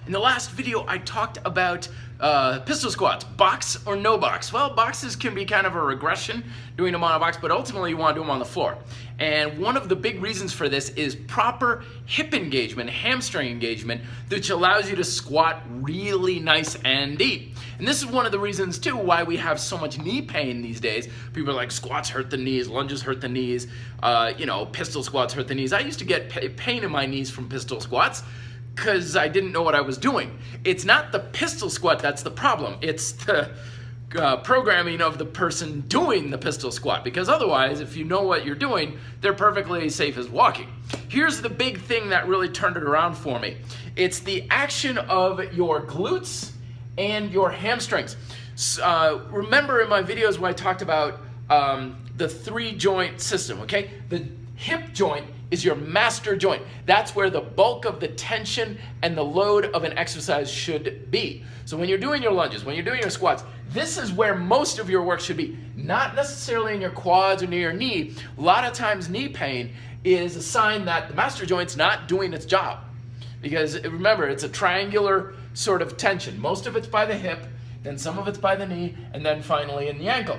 In the last video, I talked about pistol squats, box or no box. Well, boxes can be kind of a regression, doing them on a box, but ultimately you want to do them on the floor. And one of the big reasons for this is proper hip engagement, hamstring engagement, which allows you to squat really nice and deep. And this is one of the reasons too why we have so much knee pain these days. People are like, squats hurt the knees, lunges hurt the knees, pistol squats hurt the knees. I used to get pain in my knees from pistol squats because I didn't know what I was doing. It's not the pistol squat that's the problem. It's the programming of the person doing the pistol squat, because otherwise, if you know what you're doing, they're perfectly safe as walking. Here's the big thing that really turned it around for me. It's the action of your glutes and your hamstrings. Remember in my videos when I talked about the 3-joint system, okay? The hip joint is your master joint. That's where the bulk of the tension and the load of an exercise should be. So when you're doing your lunges, when you're doing your squats, this is where most of your work should be. Not necessarily in your quads or near your knee. A lot of times knee pain is a sign that the master joint's not doing its job. Because remember, it's a triangular sort of tension. Most of it's by the hip, then some of it's by the knee, and then finally in the ankle.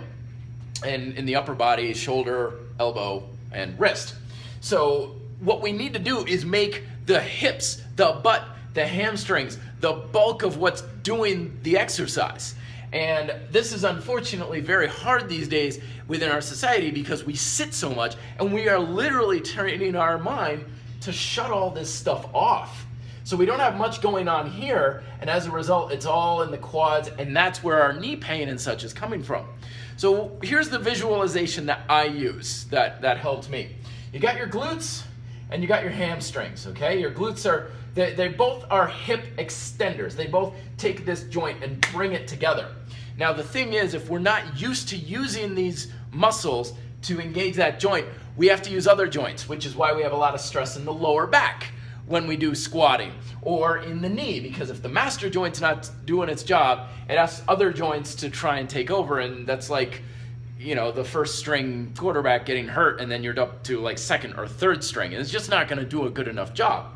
And in the upper body, shoulder, elbow, and wrist. So what we need to do is make the hips, the butt, the hamstrings, the bulk of what's doing the exercise. And this is unfortunately very hard these days within our society because we sit so much and we are literally training our mind to shut all this stuff off. So we don't have much going on here, and as a result, it's all in the quads, and that's where our knee pain and such is coming from. So here's the visualization that I use that helped me. You got your glutes and you got your hamstrings, okay? Your glutes are, they both are hip extenders. They both take this joint and bring it together. Now the thing is, if we're not used to using these muscles to engage that joint, we have to use other joints, which is why we have a lot of stress in the lower back when we do squatting, or in the knee, because if the master joint's not doing its job, it asks other joints to try and take over, and that's like, the first string quarterback getting hurt and then you're up to like second or third string, and it's just not gonna do a good enough job.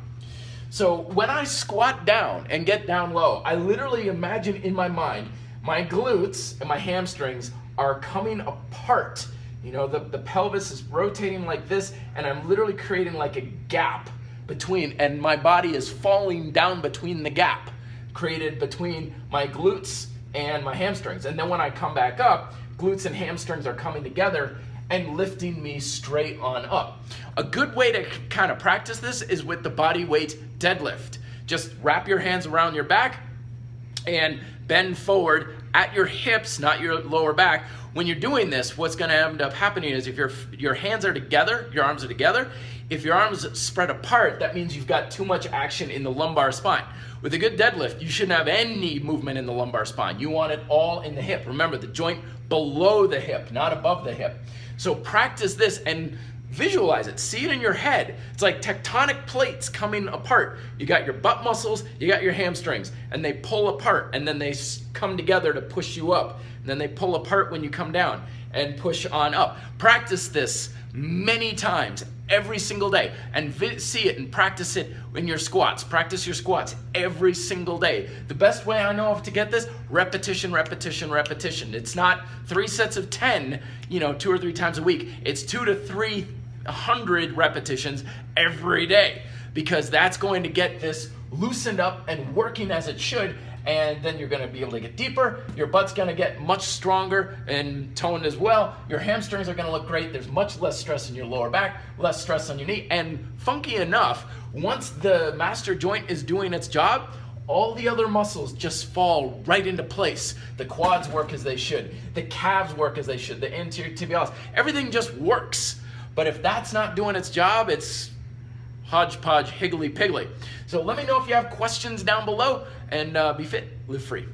So when I squat down and get down low, I literally imagine in my mind, my glutes and my hamstrings are coming apart. The pelvis is rotating like this, and I'm literally creating like a gap between, and my body is falling down between the gap created between my glutes and my hamstrings. And then when I come back up, glutes and hamstrings are coming together and lifting me straight on up. A good way to kind of practice this is with the body weight deadlift. Just wrap your hands around your back and bend forward at your hips, not your lower back. When you're doing this, what's going to end up happening is if your hands are together, your arms are together, if your arms spread apart, that means you've got too much action in the lumbar spine. With a good deadlift, you shouldn't have any movement in the lumbar spine. You want it all in the hip. Remember, the joint below the hip, not above the hip. So practice this and visualize it. See it in your head. It's like tectonic plates coming apart. You got your butt muscles, you got your hamstrings, and they pull apart, and then they come together to push you up. And then they pull apart when you come down and push on up. Practice this many times, every single day, and see it and practice it in your squats. Practice your squats every single day. The best way I know of to get this, repetition, repetition, repetition. It's not 3 sets of 10, 2 or 3 times a week. It's 200 to 300 repetitions every day, because that's going to get this loosened up and working as it should. And then you're gonna be able to get deeper, your butt's gonna get much stronger and toned as well, your hamstrings are gonna look great, there's much less stress in your lower back, less stress on your knee, and funky enough, once the master joint is doing its job, all the other muscles just fall right into place. The quads work as they should, the calves work as they should, the anterior tibialis, everything just works. But if that's not doing its job, it's hodgepodge, higgly-piggly. So let me know if you have questions down below, and be fit, live free.